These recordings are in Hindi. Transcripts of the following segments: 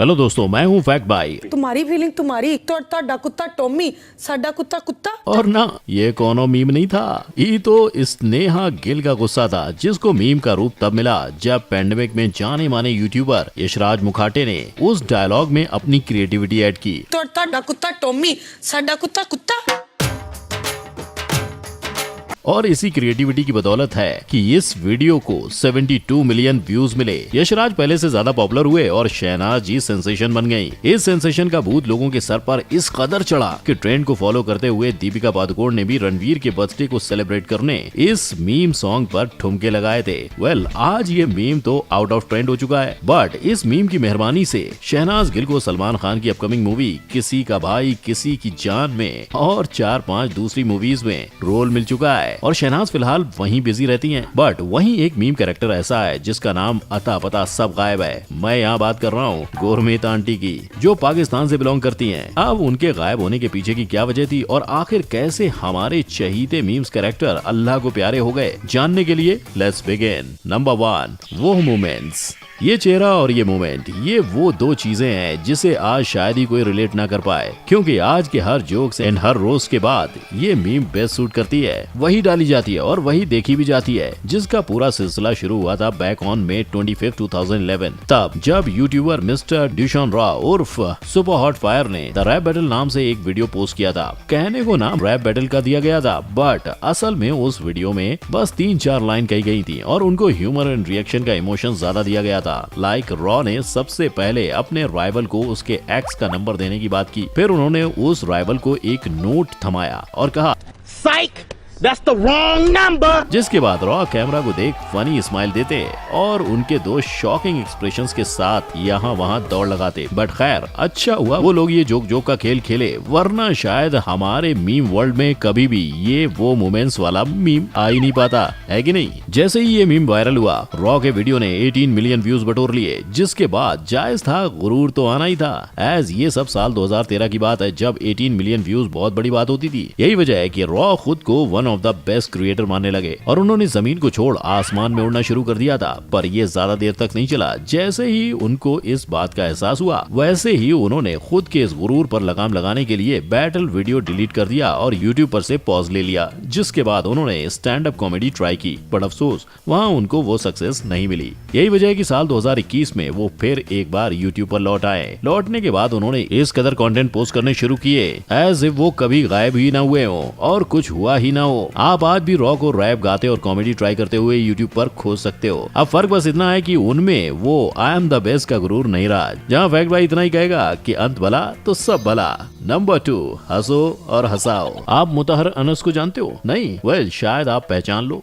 हेलो दोस्तों, मैं हूँ फैक्ट भाई। तुम्हारी फीलिंग तुम्हारी ਤੁਹਾਡਾ कुत्ता टॉमी साडा कुत्ता कुत्ता। और ना, ये कोनो मीम नहीं था, ये तो स्नेहा गिल का गुस्सा था, जिसको मीम का रूप तब मिला जब पैंडेमिक में जाने माने यूट्यूबर यशराज मुखाटे ने उस डायलॉग में अपनी क्रिएटिविटी ऐड की। ਤੁਹਾਡਾ कुत्ता टॉमी साडा कुत्ता कुत्ता। और इसी क्रिएटिविटी की बदौलत है कि इस वीडियो को 72 मिलियन व्यूज मिले। यशराज पहले से ज्यादा पॉपुलर हुए और शहनाज जी सेंसेशन बन गयी। इस सेंसेशन का भूत लोगों के सर पर इस कदर चढ़ा कि ट्रेंड को फॉलो करते हुए दीपिका पादुकोण ने भी रणवीर के बर्थडे को सेलिब्रेट करने इस मीम सॉन्ग पर ठुमके लगाए थे। आज ये मीम तो आउट ऑफ ट्रेंड हो चुका है, बट इस मीम की मेहरबानी से शहनाज गिल को सलमान खान की अपकमिंग मूवी किसी का भाई किसी की जान में और 4-5 दूसरी मूवीज में रोल मिल चुका है और शहनाज फिलहाल वहीं बिजी रहती हैं। बट वहीं एक मीम कैरेक्टर ऐसा है जिसका नाम अता पता सब गायब है। मैं यहाँ बात कर रहा हूँ गुरमीत आंटी की, जो पाकिस्तान से बिलोंग करती हैं। अब उनके गायब होने के पीछे की क्या वजह थी और आखिर कैसे हमारे चहीते मीम्स कैरेक्टर अल्लाह को प्यारे हो गए, जानने के लिए लेट्स बिगिन। नंबर 1, वो मोमेंट्स। ये चेहरा और ये मोमेंट, ये वो दो चीजें हैं जिसे आज शायद ही कोई रिलेट ना कर पाए, क्योंकि आज के हर जोक्स एंड हर रोज के बाद ये मीम बेस्ट सूट करती है, वही डाली जाती है और वही देखी भी जाती है, जिसका पूरा सिलसिला शुरू हुआ था बैक ऑन May 25, 2011, तब जब यूट्यूबर मिस्टर ड्यूशॉन रॉ उर्फ सुपर हॉट फायर ने द रैप बैटल नाम से एक वीडियो पोस्ट किया था। कहने को नाम रैप बैटल का दिया गया था, बट असल में उस वीडियो में बस 3-4 लाइन कही गई थी और उनको ह्यूमर एंड रिएक्शन का इमोशन ज्यादा दिया गया था। लाइक रॉ ने सबसे पहले अपने राइवल को उसके एक्स का नंबर देने की बात की, फिर उन्होंने उस राइवल को एक नोट थमाया और कहा Psych! That's the wrong number! जिसके बाद रॉ कैमरा को देख फनी स्माइल देते और उनके दो शॉकिंग एक्सप्रेशंस के साथ यहाँ वहाँ दौड़ लगाते। बट खैर, अच्छा हुआ वो लोग ये जोक का खेल खेले, वरना शायद हमारे मीम वर्ल्ड में कभी भी ये वो मोमेंट्स वाला मीम आ ही नहीं पाता, है कि नहीं। जैसे ही ये मीम वायरल हुआ, रॉ के वीडियो ने 18 मिलियन व्यूज बटोर लिए, जिसके बाद जायज था गुरूर तो आना ही था, एज ये सब साल 2013 की बात है, जब 18 मिलियन व्यूज बहुत बड़ी बात होती थी। यही वजह है कि रॉ खुद को one of the best creator मानने लगे और उन्होंने जमीन को छोड़ आसमान में उड़ना शुरू कर दिया था। पर ये ज्यादा देर तक नहीं चला। जैसे ही उनको इस बात का एहसास हुआ, वैसे ही उन्होंने खुद के इस गुरूर पर लगाम लगाने के लिए बैटल वीडियो डिलीट कर दिया और यूट्यूब पर से पॉज ले लिया, जिसके बाद उन्होंने स्टैंड अप कॉमेडी ट्राई की, बट अफसोस वहाँ उनको वो सक्सेस नहीं मिली। यही वजह है कि साल 2021 में वो फिर एक बार यूट्यूब पर लौट आए। लौटने के बाद उन्होंने इस कदर कंटेंट पोस्ट करने शुरू किए एज इफ वो कभी गायब ही ना हुए हो और कुछ हुआ ही ना हो। आप आज भी रॉ को रैप गाते और कॉमेडी ट्राई करते हुए यूट्यूब पर खोज सकते हो। अब फर्क बस इतना है कि उनमें वो आई एम द बेस्ट का गुरूर नहीं रहा। जहाँ फैक्ट भाई इतना ही कहेगा कि अंत भला तो सब भला। नंबर 2, हंसो और हंसाओ। आप मुतहर अनस को जानते हो? नहीं? वेल, शायद आप पहचान लो।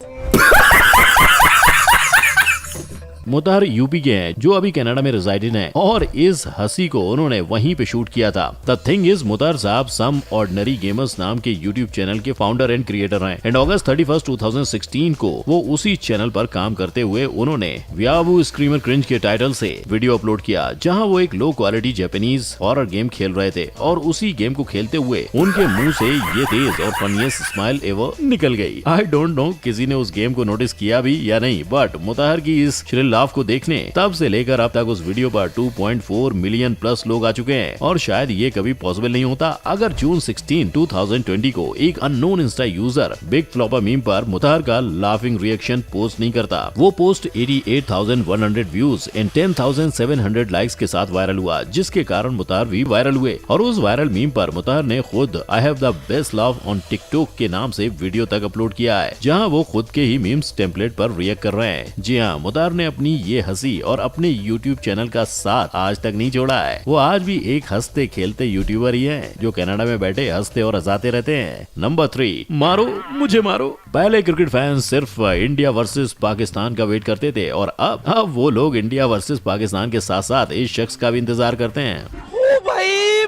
मुतहर यूपी के हैं जो अभी कनाडा में रिजाइडिंग है और इस हंसी को उन्होंने वहीं पे शूट किया था। द थिंग इज, मुतहर साहब सम ऑर्डिनरी गेमर्स नाम के यूट्यूब चैनल के फाउंडर एंड क्रिएटर हैं एंड अगस्त 31, 2016 को वो उसी चैनल पर काम करते हुए उन्होंने व्यावू स्क्रीमर क्रिंज के टाइटल से वीडियो अपलोड किया, जहाँ वो एक low quality Japanese horror game खेल रहे थे और उसी गेम को खेलते हुए उनके मुंह से ये तेज और फनीएस्ट स्माइल एवर निकल गई। आई डोंट नो किसी ने उस गेम को नोटिस किया भी या नहीं, बट मुतहर की इस श्रिल लाफ को देखने तब से लेकर अब तक उस वीडियो पर 2.4 मिलियन प्लस लोग आ चुके हैं और शायद ये कभी पॉसिबल नहीं होता अगर जून 16, 2020 को एक unknown Insta user big flopper meme पर मुतहर का लाफिंग रिएक्शन पोस्ट नहीं करता। वो पोस्ट 88,100 व्यूज एंड 10,700 लाइक्स के साथ वायरल हुआ, जिसके कारण मुतहर भी वायरल हुए और उस वायरल मीम पर मुतहर ने खुद I have the best love on TikTok के नाम से वीडियो तक अपलोड किया है, जहाँ वो खुद के ही मीम्स टेम्पलेट पर रिएक्ट कर रहे हैं। जी हाँ, मुतहर ने अपनी ये हंसी और अपने YouTube चैनल का साथ आज तक नहीं छोड़ा है। वो आज भी एक हंसते खेलते यूट्यूबर ही हैं जो कनाडा में बैठे हंसते और हंसाते रहते हैं। नंबर 3, मारो मुझे मारो। पहले क्रिकेट फैंस सिर्फ इंडिया वर्सेस पाकिस्तान का वेट करते थे और अब वो लोग इंडिया वर्सेस पाकिस्तान के साथ साथ इस शख्स का भी इंतजार करते हैं। ओ भाई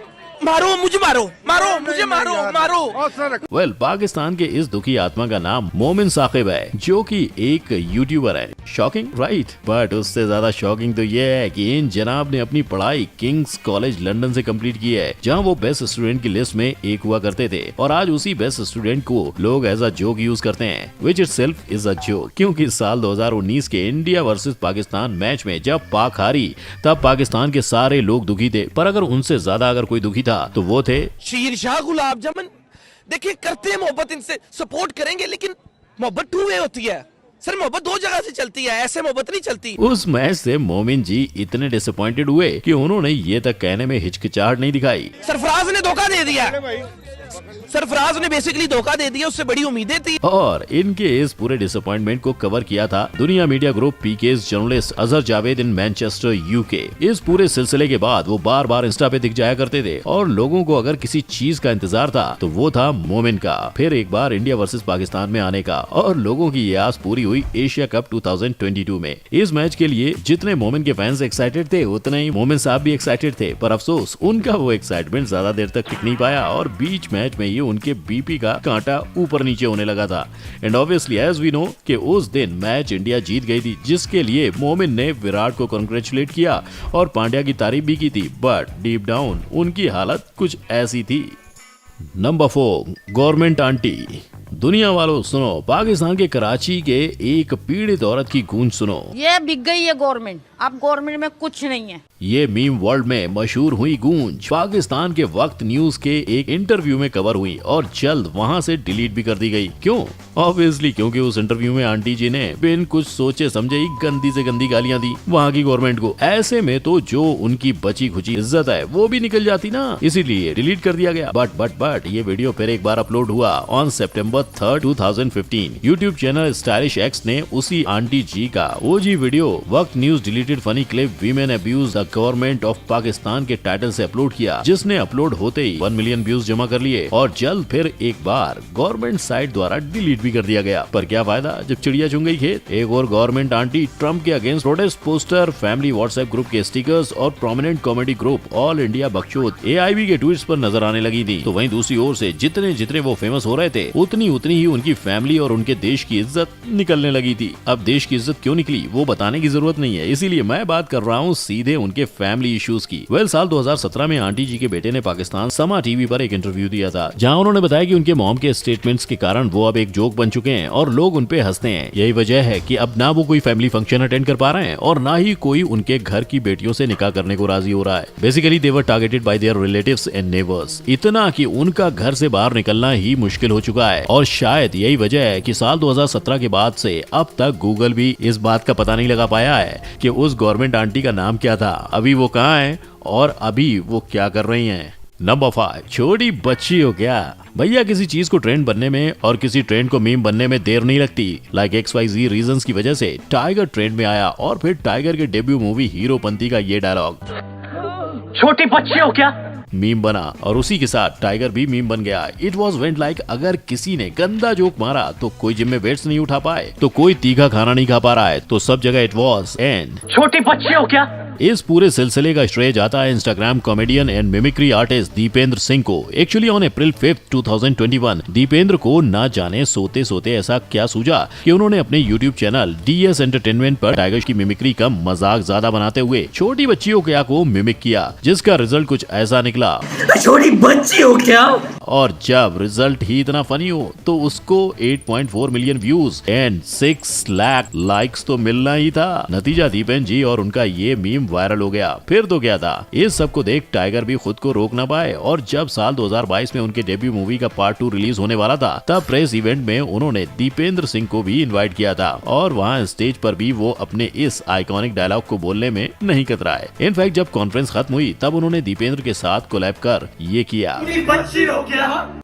मारो मुझे, मारो मारो मुझे, मारो मारो। वेल, पाकिस्तान के इस दुखी आत्मा का नाम मोमिन साकिब है, जो कि एक यूट्यूबर है। Shocking, right? बट उससे ज्यादा शॉकिंग तो ये है कि इन जनाब ने अपनी पढ़ाई किंग्स कॉलेज लंदन से कंप्लीट की है, जहां वो बेस्ट स्टूडेंट की लिस्ट में एक हुआ करते थे, और आज उसी बेस्ट स्टूडेंट को लोग एज अ जोक यूज करते हैं, विच इटसेल्फ इज अ जोक। क्योंकि साल 2019 के इंडिया वर्सेस पाकिस्तान मैच में जब पाक हारी, तब पाकिस्तान के सारे लोग दुखी थे, पर अगर उनसे ज्यादा अगर कोई दुखी था तो वो थे शीर शाह गुलाब जामुन। देखिए, करते हैं मोहब्बत, इनसे सपोर्ट करेंगे, लेकिन मोहब्बत टू वे होती है सर, मोहब्बत दो जगह से चलती है, ऐसे मोहब्बत नहीं चलती। उस मैच से मोमिन जी इतने डिसअपॉइंटेड हुए कि उन्होंने ये तक कहने में हिचकिचाहट नहीं दिखाई। सरफराज ने धोखा दे दिया, सरफराज ने बेसिकली धोखा दे दिया, उससे बड़ी उम्मीदें थी। और इनके इस पूरे डिसअपॉइंटमेंट को कवर किया था Dunya media group PK's journalist Azhar Javed in Manchester UK. इस पूरे सिलसिले के बाद वो बार बार इंस्टा पे दिख जाया करते थे, और लोगों को अगर किसी चीज का इंतजार था तो वो था मोमिन का फिर एक बार इंडिया वर्सेस पाकिस्तान में आने का, और लोगों की ये आस पूरी हुई एशिया कप 2022 में। इस मैच के लिए जितने मोमिन के फैंस एक्साइटेड थे, उतने ही मोमिन साहब भी एक्साइटेड थे, पर अफसोस उनका वो एक्साइटमेंट ज्यादा देर तक टिक नहीं पाया, और बीच मैच में ही उनके बीपी का कांटा ऊपर नीचे होने लगा था। And obviously as we know कि उस दिन मैच इंडिया जीत गई थी, जिसके लिए मोमिन ने विराट को कांग्रेचुलेट किया और पांड्या की तारीफ भी की थी, बट डीप डाउन उनकी हालत कुछ ऐसी थी। Number 4, government aunty. दुनिया वालों सुनो, पाकिस्तान के कराची के एक पीड़ित औरत की गूंज सुनो। ये बिक गई है गवर्नमेंट, अब गवर्नमेंट में कुछ नहीं है। ये मीम वर्ल्ड में मशहूर हुई गूंज पाकिस्तान के वक्त न्यूज के एक इंटरव्यू में कवर हुई, और जल्द वहां से डिलीट भी कर दी गई। क्यों? ऑब्वियसली क्योंकि उस इंटरव्यू में आंटी जी ने बिन कुछ सोचे समझे ही गंदी से गंदी गालियां दी वहां की गवर्नमेंट को। ऐसे में तो जो उनकी बची खुची इज्जत है वो भी निकल जाती ना, इसीलिए डिलीट कर दिया गया। बट ये वीडियो फिर एक बार अपलोड हुआ on September 3, 2015। YouTube channel stylish x ने उसी आंटी जी का ओजी वीडियो वक्त news deleted funny clip women abuse the government of Pakistan के टाइटल से अपलोड किया, जिसने अपलोड होते ही 1 मिलियन व्यूज जमा कर लिए, और जल्द फिर एक बार गवर्नमेंट साइट द्वारा डिलीट भी कर दिया गया। पर क्या फायदा जब चिड़िया चुंग गई खेत। एक और गवर्नमेंट आंटी ट्रम्प के against protest poster, family WhatsApp group के स्टिकर्स और prominent comedy group all India Bakchod AIB के ट्वीट्स पर नजर आने लगी थी। तो वहीं दूसरी ओर से जितने जितने वो फेमस हो रहे थे, उतनी ही उनकी फैमिली और उनके देश की इज्जत निकलने लगी थी। अब देश की इज्जत क्यों निकली वो बताने की जरूरत नहीं है, इसीलिए मैं बात कर रहा हूँ सीधे उनके फैमिली इश्यूज की। साल 2017 में आंटी जी के बेटे ने पाकिस्तान समा टीवी पर एक इंटरव्यू दिया था, जहां उन्होंने बताया कि उनके मॉम के स्टेटमेंट्स के कारण वो अब एक जोक बन चुके हैं और लोग उन पे हंसते हैं। यही वजह है कि अब ना वो कोई फैमिली फंक्शन अटेंड कर पा रहे हैं और ना ही कोई उनके घर की बेटियों से निकाह करने को राजी हो रहा है। Basically they were targeted bye there relatives and neighbours, इतना कि उनका घर से बाहर निकलना ही मुश्किल हो चुका है। और शायद यही वजह है कि साल 2017 के बाद से अब तक गूगल भी इस बात का पता नहीं लगा पाया है कि उस गवर्नमेंट आंटी का नाम क्या था, अभी वो कहाँ है और अभी वो क्या कर रही हैं। नंबर 5, छोटी बच्ची हो क्या? भैया किसी चीज को ट्रेंड बनने में और किसी ट्रेंड को मीम बनने में देर नहीं लगती। लाइक XYZ रीजंस की वजह से टाइगर ट्रेंड में आया और फिर टाइगर के डेब्यू मूवी हीरोपंती का ये डायलॉग, छोटी बच्ची हो क्या, मीम बना और उसी के साथ टाइगर भी मीम बन गया। इट वॉज वेंट लाइक अगर किसी ने गंदा जोक मारा तो कोई जिम में वेट्स नहीं उठा पाए, तो कोई तीखा खाना नहीं खा पा रहा है, तो सब जगह इट वॉज एंड छोटी बच्ची हो क्या। इस पूरे सिलसिले का श्रेय जाता है Instagram comedian and mimicry artist Dipendra Singh को। एक्चुअली ऑन April 5, 2021 दीपेंद्र को ना जाने सोते सोते ऐसा क्या सूझा कि उन्होंने अपने YouTube चैनल DS एंटरटेनमेंट पर टाइगर की मिमिक्री का मजाक ज्यादा बनाते हुए छोटी बच्चियों क्या को मिमिक किया, जिसका रिजल्ट कुछ ऐसा निकला, छोटी बच्ची हो क्या। और जब रिजल्ट ही इतना फनी हो तो उसको 8.4 million views and 6 lakh likes तो मिलना ही था। नतीजा दीपेन जी और उनका ये मीम वायरल हो गया। फिर तो क्या था, इस सब को देख टाइगर भी खुद को रोक ना पाए और जब साल 2022 में उनके डेब्यू मूवी का पार्ट 2 रिलीज होने वाला था, तब प्रेस इवेंट में उन्होंने दीपेंद्र सिंह को भी इनवाइट किया था और वहाँ स्टेज पर भी वो अपने इस आइकॉनिक डायलॉग को बोलने में नहीं कतराए। इनफैक्ट जब कॉन्फ्रेंस खत्म हुई तब उन्होंने दीपेंद्र के साथ कोलैब कर ये किया,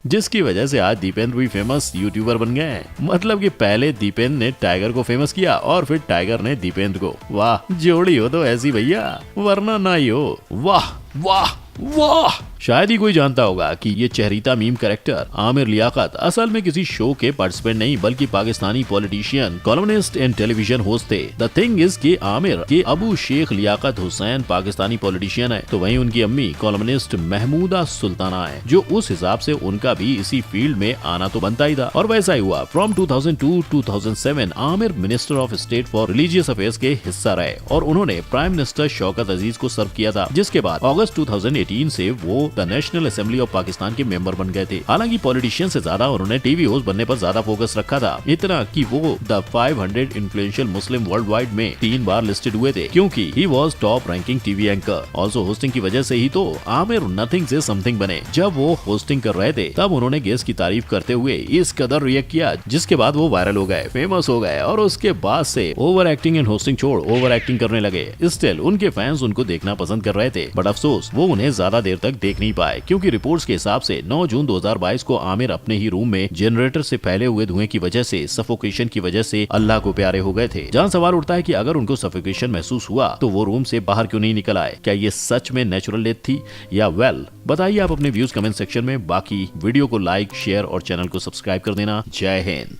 जिसकी वजह से आज दीपेंद्र भी फेमस यूट्यूबर बन गए। मतलब कि पहले दीपेंद्र ने टाइगर को फेमस किया और फिर टाइगर ने दीपेंद्र को। वाह, जोड़ी हो तो ऐसी भैया, वरना ना ही हो। वाह वाह वाह, शायद ही कोई जानता होगा कि ये चेहरीता मीम कैरेक्टर आमिर लियाकत असल में किसी शो के पार्टिसिपेंट नहीं बल्कि Pakistani politician, columnist and television host थे। द थिंग इज कि आमिर के अबू शेख लियाकत हुसैन पाकिस्तानी पॉलिटिशियन है, तो वहीं उनकी अम्मी कॉलमनिस्ट महमूदा सुल्ताना है, जो उस हिसाब से उनका भी इसी फील्ड में आना तो बनता ही था। और वैसा ही हुआ। From 2002 to 2007 Aamir minister of state for religious affairs के हिस्सा रहे और उन्होंने प्राइम मिनिस्टर शौकत अजीज को सर्व किया था, जिसके बाद अगस्त 2018 से वो the national assembly of Pakistan के मेंबर बन गए थे। हालांकि पॉलिटिशियन से ज्यादा उन्होंने टीवी होस्ट बनने पर ज्यादा फोकस रखा था, इतना कि वो the 500 influential Muslim world wide में 3 बार लिस्टेड हुए थे, क्योंकि he was top ranking TV anchor. Also hosting की वजह से ही तो आमिर नथिंग से समथिंग बने। जब वो होस्टिंग कर रहे थे तब उन्होंने गेस्ट की तारीफ करते हुए इस कदर रिएक्ट किया, जिसके बाद वो वायरल हो गए, फेमस हो गए और उसके बाद से ओवर एक्टिंग एंड होस्टिंग छोड़ ओवर एक्टिंग करने लगे। स्टिल उनके फैंस उनको देखना पसंद कर रहे थे, बट अफसोस वो उन्हें ज्यादा देर तक देख नहीं पाए, क्योंकि रिपोर्ट्स के हिसाब से 9 जून 2022 को आमिर अपने ही रूम में जनरेटर से फैले हुए धुएं की वजह से, सफोकेशन की वजह से अल्लाह को प्यारे हो गए थे। जहाँ सवाल उठता है कि अगर उनको सफोकेशन महसूस हुआ तो वो रूम से बाहर क्यों नहीं निकल आए? क्या ये सच में नेचुरल डेथ थी या वेल? बताइए आप अपने व्यूज कमेंट सेक्शन में। बाकी वीडियो को लाइक, शेयर और चैनल को सब्सक्राइब कर देना। जय हिंद।